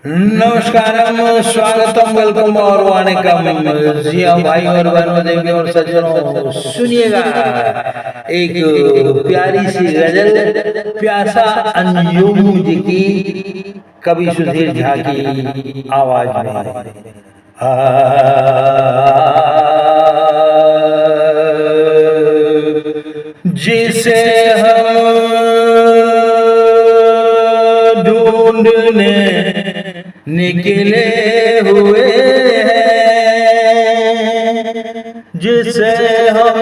नमस्कारम, स्वागतम, वेलकम और वाणिकम। जी हाँ भाई और बहनों, देवी और सज्जनों, सुनिएगा एक प्यारी सी गजल प्यासा अंजुम जी की कवि सुधीर झा की आवाज में। जिसे हम ढूंढने निकले हुए हैं, जिसे हम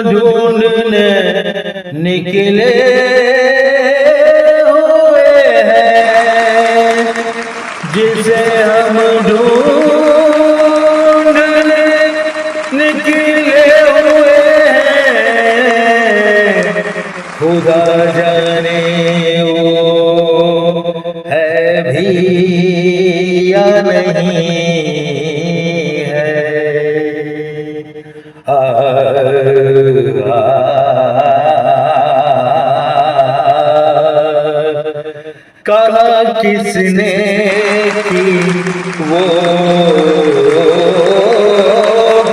ढूंढने निकले हुए हैं, जिसे हम ढूंढने निकले हुए हैं, खुदा जाने वो है भी या नहीं है। कहा किसने की वो,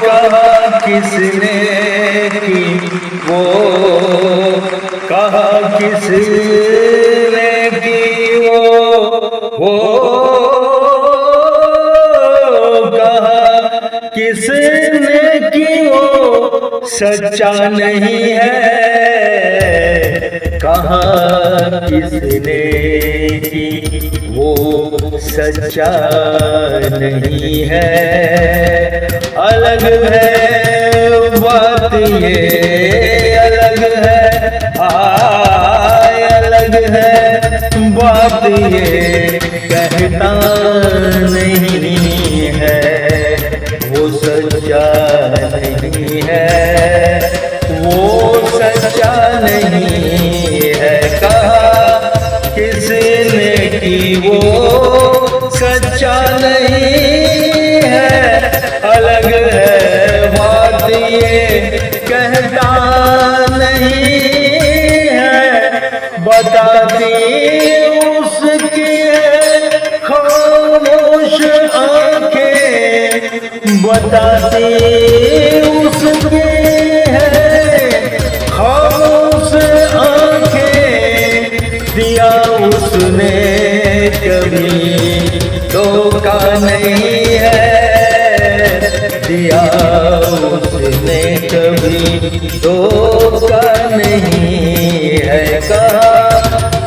कहा किसने की वो, कहा किसने की वो, कहा किसने की वो सच्चा नहीं है, कहा किसने की वो सच्चा नहीं है। अलग है बात ये, अलग है अलग है बात ये, कहता नहीं है वो सच्चा नहीं है, वो सच्चा नहीं है। कहा किसने की वो सच्चा नहीं है, अलग है बात ये, कहता नहीं है। बताती उसकी खामोश आंखें, बताती उसकी है खामोश आंखें, दिया उसने कभी धोखा नहीं है, दिया उसने कभी धोखा नहीं है। कहा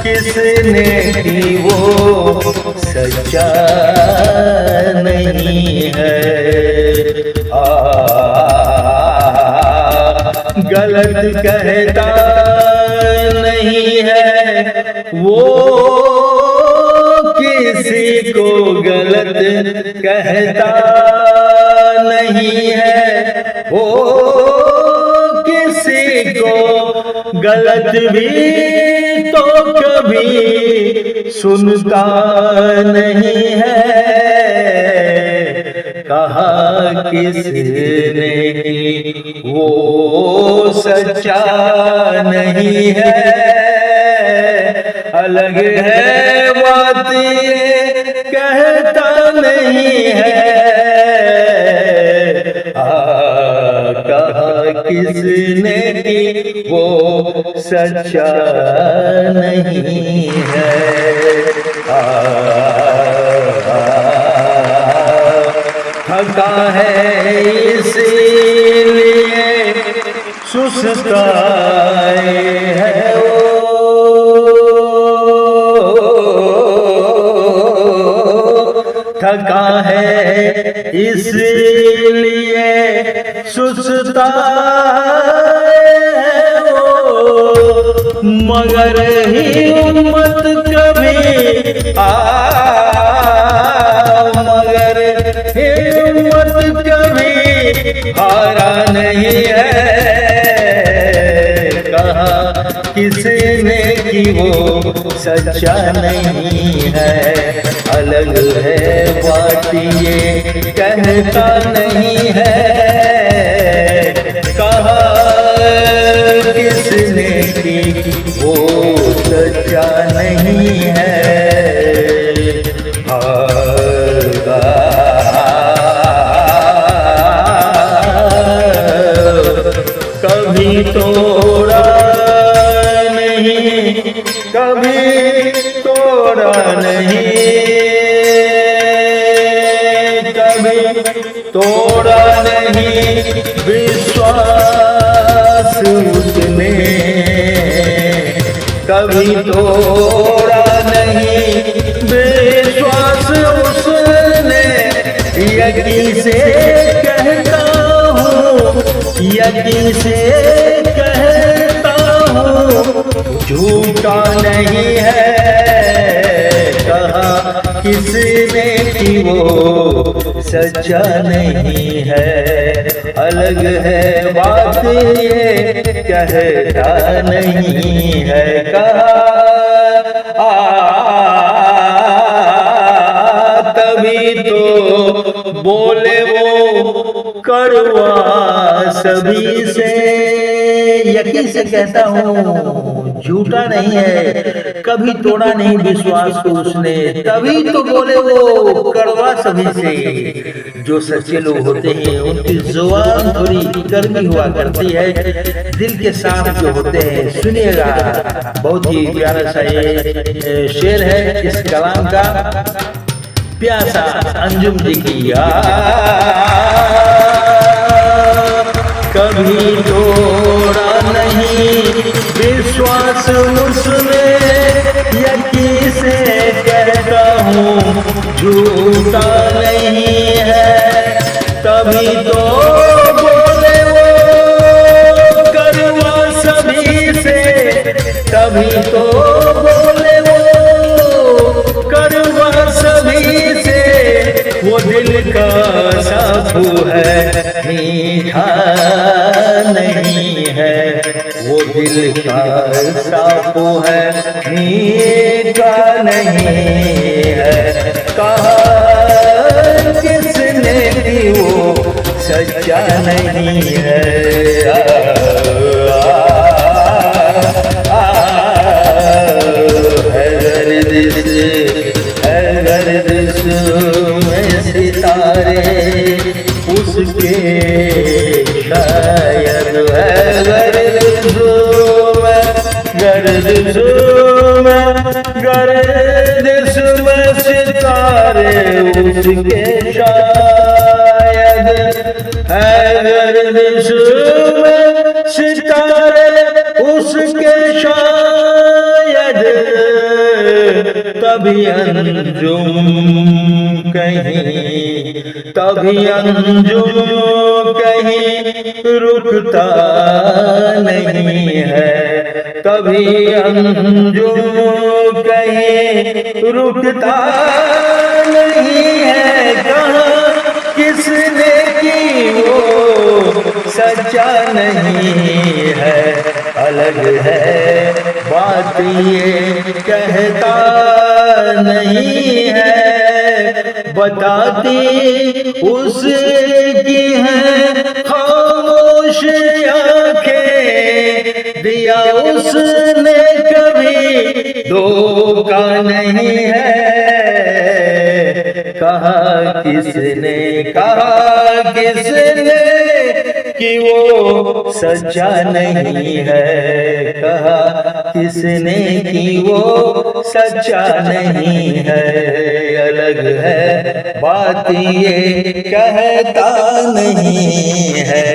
किसने की वो सच्चा नहीं है। गलत कहता नहीं है वो, किसी को गलत कहता नहीं है वो, किसी को गलत भी तो कभी सुनता नहीं है। कहा किसने वो सच्चा नहीं है, अलग है बात ये, कहता नहीं है। कहा किसने की वो सच्चा नहीं है। थका है इसीलिए सुस्ताए है वो, थका है इसलिए सुस्ताए है वो, मगर हिम्मत कभी मगर हिम्मत कभी हारा नहीं है। कहा किसने की वो सच्चा नहीं है, अलग है बात ये, कहता नहीं है। कहा किसने कि वो सच्चा नहीं है। कभी तोड़ा नहीं, कभी तोड़ा नहीं, कभी तोड़ा नहीं विश्वास उसने, कभी तोड़ा नहीं विश्वास उसने। यकीन से कहता हूँ, यकीन से कहता हूँ, झूठा नहीं है। कहा किसने कि वो सच्चा नहीं है। अलग है बात ये कहता नहीं है। कहा तभी तो बोले वो कड़वा सभी से। यकीन से कहता हूँ, झूठा नहीं है, कभी तोड़ा नहीं विश्वास को उसने। तभी तो बोले वो कड़वा सभी से। जो सच्चे लोग होते हैं उनकी जुबान थोड़ी कड़वी हुआ करती है, दिल के साफ जो होते हैं। सुनिएगा, बहुत ही प्यारा सा ये शेर है इस कलाम का। प्यासा अंजुम जी की कभी तोड़ा नहीं विश्वास उसने। यकीन से कहता हूँ, झूठा नहीं है। तभी तो बोले वो कड़वा सभी से, तभी तो बोले वो कड़वा सभी से। वो दिल का साफू है, मीठा नहीं है। वो दिल का साफू है, मीठा नहीं है। कहा किसने कि वो सच्चा नहीं है। सितारे उसके शायद है गर्दिश में सितारे उसके शायद है। गर्दिश में सितारे उसके शायद। तभी अंजुम कहीं, तभी अंजुम कहीं रुकता नहीं है। तभी अंजुम कहीं रुकता नहीं है। कहा किसने कि वो सच्चा नहीं है। अलग है बात ये कहता नहीं है। बताती उसकी है खामोश आंखें। दिया उसने कभी धोखा नहीं है। कहा किसने, कहा किसने कि वो सच्चा नहीं है। कहा किसने कि वो सच्चा नहीं है। अलग है बात ये कहता नहीं है।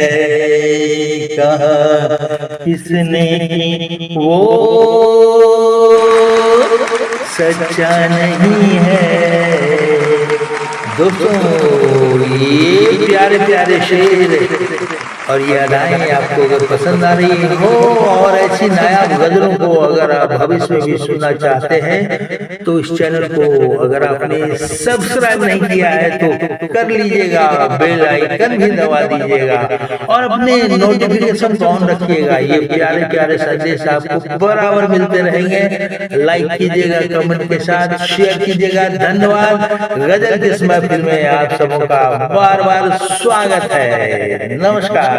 कहा किसने कि वो सच्चा नहीं है। दोस्तों, ये प्यारे प्यारे शेर और ये अदाएं आपको अगर पसंद आ रही हो और ऐसी नायाब गजलों को अगर आप भविष्य में भी सुनना चाहते हैं तो इस चैनल को अगर आपने सब्सक्राइब नहीं किया है तो कर लीजिएगा, बेल आइकन भी दबा दीजिएगा और अपने नोटिफिकेशन को ऑन रखिएगा। ये प्यारे प्यारे संदेश आपको बराबर मिलते रहेंगे। लाइक कीजिएगा, कमेंट के साथ शेयर कीजिएगा। धन्यवाद। गजल की इस महफिल में आप सबों का बार बार स्वागत है। नमस्कार।